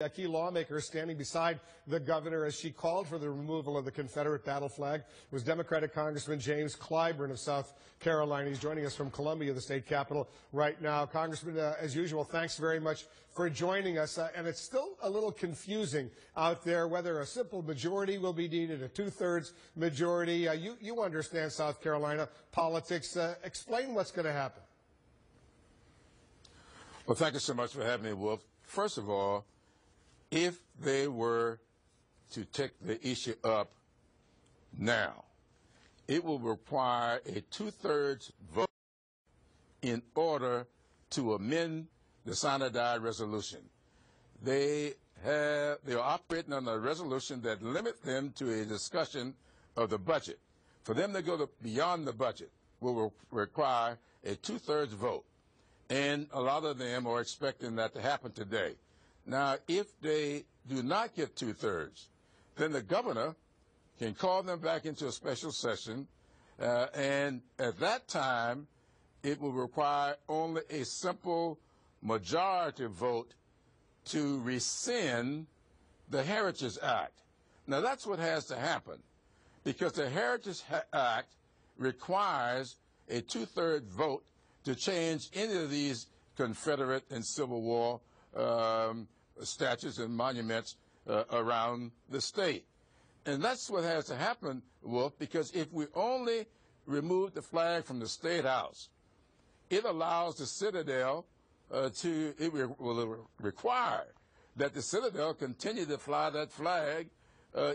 A key lawmaker standing beside the governor as she called for the removal of the Confederate battle flag was Democratic Congressman James Clyburn of South Carolina. He's joining us from Columbia, the state capital, right now. Congressman, as usual, thanks very much for joining us. And it's still a little confusing out there whether a simple majority will be needed, a two-thirds majority. You understand South Carolina politics. Explain what's going to happen. Well, thank you so much for having me, Wolf. First of all, if they were to take the issue up now, it will require a two-thirds vote in order to amend the Sinai resolution. They are operating on a resolution that limits them to a discussion of the budget. For them to go beyond the budget will require a two-thirds vote, and a lot of them are expecting that to happen today. Now, if they do not get two-thirds, then the governor can call them back into a special session, and at that time, it will require only a simple majority vote to rescind the Heritage Act. Now, that's what has to happen, because the Heritage Act requires a two-thirds vote to change any of these Confederate and Civil War statues and monuments around the state. And that's what has to happen, Wolf, because if we only remove the flag from the State House, it allows the Citadel it will require that the Citadel continue to fly that flag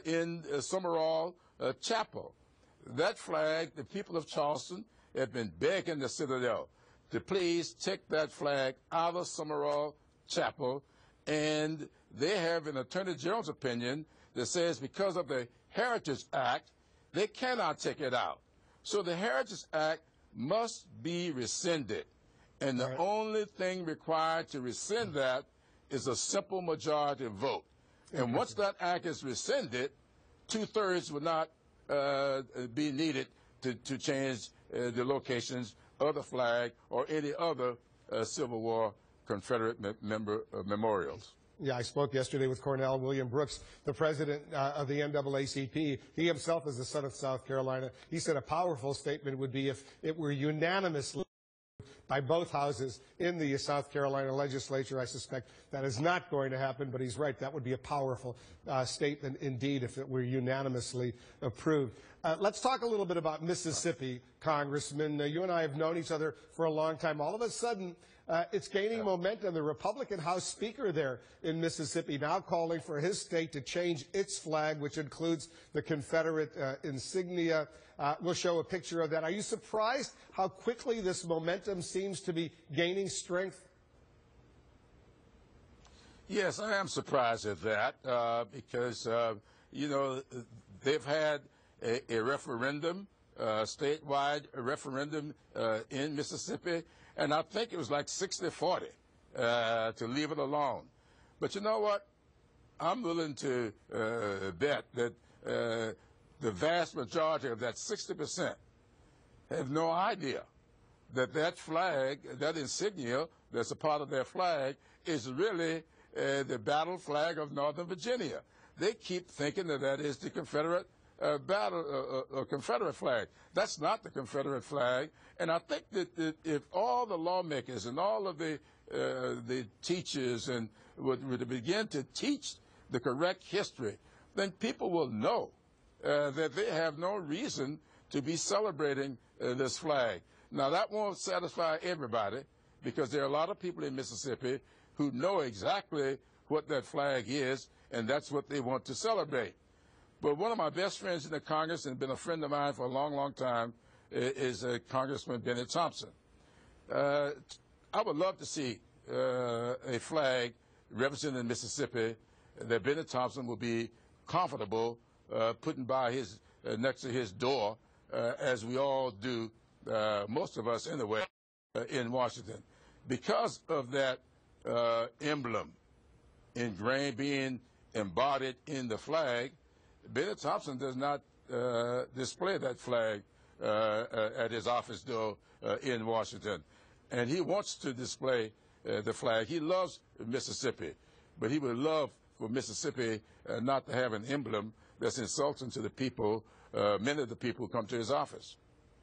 in Summerall Chapel. That flag, the people of Charleston have been begging the Citadel to please take that flag out of Summerall Chapel, and they have an Attorney General's opinion that says because of the Heritage Act, they cannot take it out. So the Heritage Act must be rescinded, and the only thing required to rescind that is a simple majority vote. And once that act is rescinded, two-thirds would not be needed to change the locations of the flag or any other Civil War Confederate memorials. Yeah, I spoke yesterday with Cornell William Brooks, the president of the NAACP. He himself is the son of South Carolina. He said a powerful statement would be if it were unanimously by both houses in the South Carolina legislature. I suspect that is not going to happen, but he's right. That would be a powerful statement indeed if it were unanimously approved. Let's talk a little bit about Mississippi, Congressman. You and I have known each other for a long time. All of a sudden, it's gaining momentum. The Republican House Speaker there in Mississippi now calling for his state to change its flag, which includes the Confederate insignia. We'll show a picture of that. Are you surprised how quickly this momentum seems to be gaining strength? Yes, I am surprised at that because, you know, they've had a referendum, statewide referendum in Mississippi, and I think it was like 60-40 to leave it alone. But you know what? I'm willing to bet that the vast majority of that 60% have no idea that that flag, that insignia that's a part of their flag, is really the battle flag of Northern Virginia. They keep thinking that that is the Confederate Confederate flag. That's not the Confederate flag. And I think that if all the lawmakers and all of the teachers and would begin to teach the correct history, then people will know that they have no reason to be celebrating this flag. Now, that won't satisfy everybody because there are a lot of people in Mississippi who know exactly what that flag is, and that's what they want to celebrate. But one of my best friends in the Congress and been a friend of mine for a long, long time is Congressman Benny Thompson. I would love to see a flag representing Mississippi that Benny Thompson will be comfortable putting by his next to his door, as we all do, most of us anyway, in Washington. Because of that emblem being embodied in the flag, Benny Thompson does not display that flag at his office door in Washington. And he wants to display the flag. He loves Mississippi. but he would love for Mississippi not to have an emblem that's insulting to the people, many of the people who come to his office.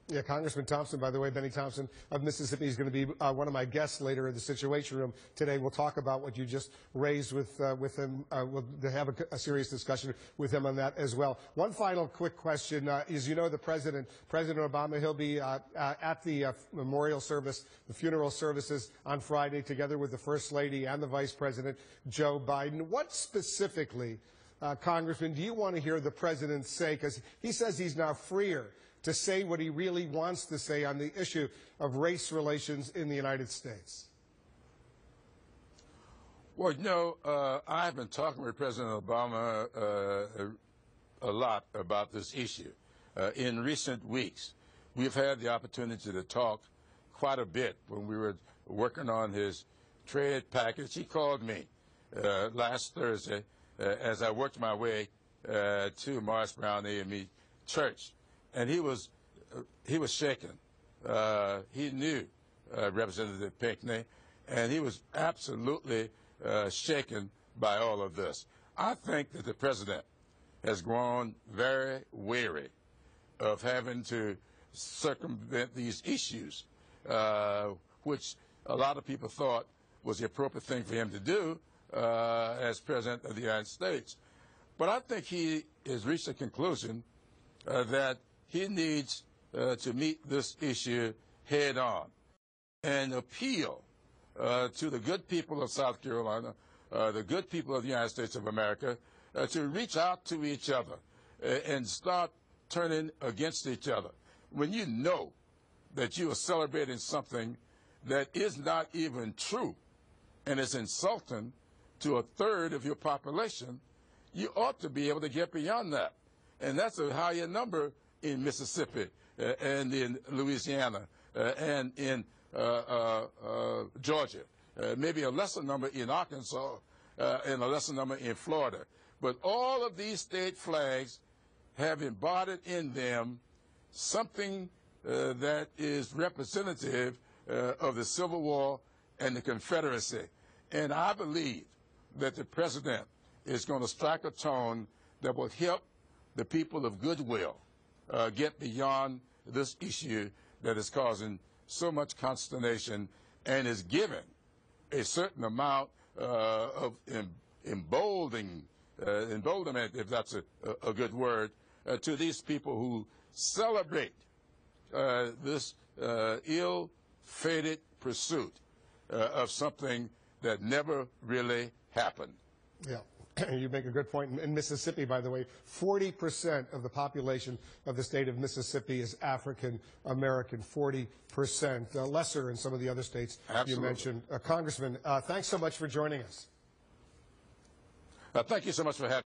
Yeah, Congressman Thompson, by the way, Benny Thompson of Mississippi is going to be one of my guests later in the Situation Room today. We'll talk about what you just raised with him. We'll have a serious discussion with him on that as well. One final quick question is, you know, President Obama, he'll be at the memorial service, the funeral services on Friday, together with the First Lady and the Vice President, Joe Biden. What specifically, Congressman, do you want to hear the President say? Because he says he's now freer to say what he really wants to say on the issue of race relations in the United States. Well, you know, I've been talking with President Obama a lot about this issue. In recent weeks, we've had the opportunity to talk quite a bit when we were working on his trade package. He called me last Thursday as I worked my way to Morris Brown AME Church. And he was shaken. He knew Representative Pinckney, and he was absolutely shaken by all of this. I think that the president has grown very weary of having to circumvent these issues, which a lot of people thought was the appropriate thing for him to do as President of the United States. But I think he has reached a conclusion that he needs to meet this issue head on and appeal to the good people of South Carolina, the good people of the United States of America, to reach out to each other and start turning against each other. When you know that you are celebrating something that is not even true and is insulting to a third of your population, you ought to be able to get beyond that. And that's a higher number in Mississippi and in Louisiana and in Georgia, maybe a lesser number in Arkansas and a lesser number in Florida. But all of these state flags have embodied in them something that is representative of the Civil War and the Confederacy. And I believe that the president is going to strike a tone that will help the people of goodwill get beyond this issue that is causing so much consternation and is giving a certain amount of emboldenment, if that's a good word, to these people who celebrate this ill-fated pursuit of something that never really happened. Yeah. You make a good point. In Mississippi, by the way, 40% of the population of the state of Mississippi is African American, 40%, lesser in some of the other states. Absolutely. You mentioned. Congressman, thanks so much for joining us. Thank you so much for having me.